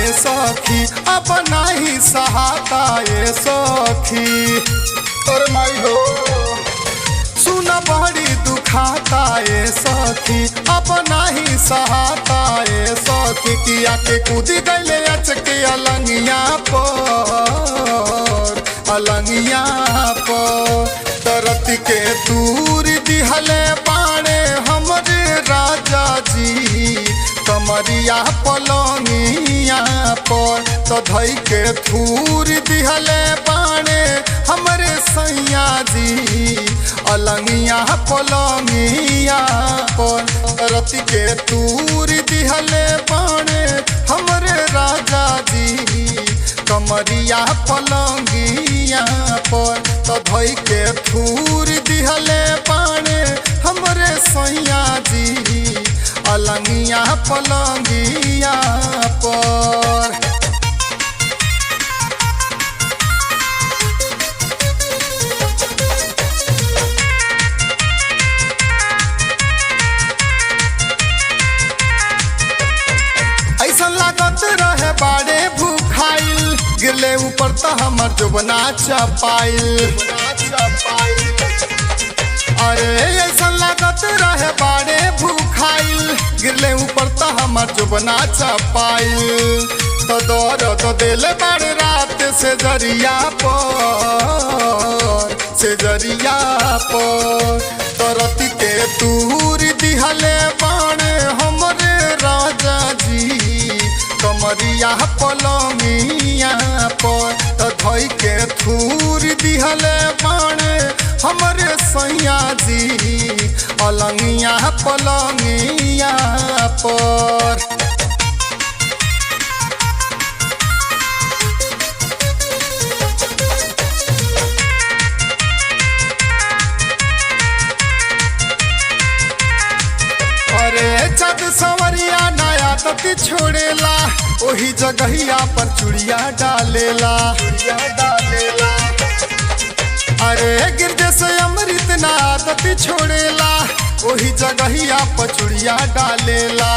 ए सखी अब नहीं सहाता ए सखी। तोर माई हो सुन बड़ी दुखाता ए सखी अब नहीं सहाता ए सखी। किया के कूदी गले अचके अलंगिया पर तरत के दूर दिहले बाणे हमरे राजा जी कमरिया पलंगिया पर। तो धई के थूर दिहले बाणे हमरे सैया जी अलंगिया पलंगिया पर। तरत के दूर दिहले बाणे हमरे राजा जी कमरिया पलंगिया पर। तो धई के थूर दिहले बाणे हमरे सैया जी अलंगिया पलंगिया पर। ऐसा लागत रहे बाड़े भूखाइल गिरले ऊपर तो हमर जोबना चपाइल। अरे ऐसा लागत रहे बाड़े भूखाइल गिरले ऊपर तो हमर जोबना चपाइल। तो दौर तो दिल बाड़े रात से जरिया पर तरत के दूर दिहले बाणे हमरे राजा जी कमरिया पलंगिया पर। तो धई के थूर दिहले बाणे हमरे सैया जी अलंगिया पलंगिया पर। जग सवरिया नया तती छोड़ेला ओही जगहिया पर चुड़िया डालेला। अरे गिरजे से अमृत ना तती छोड़ेला ओही जगहिया पर चुड़िया डालेला।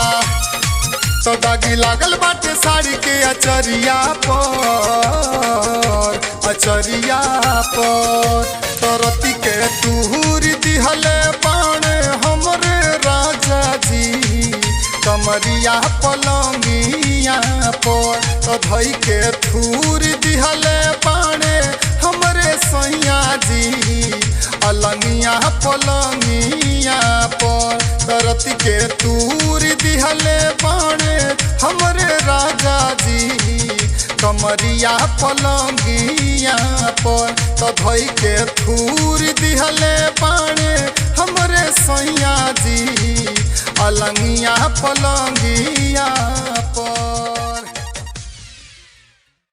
तो दागी लागल बाटे साड़ी के अचरिया पर तरती के तूर दिहले बाणे हमरे राजा जी कमरिया पलंगिया पर। तो धई के थूर दिहले बाणे हमरे सैया जी अलंगिया पलंगिया पर। तरत के तूर दिहले बाणे हमरे राजा जी कमरिया पलंगिया पर। तो धई के थूर दिहले बाणे हमरे सैया जी अलंगिया पलंगिया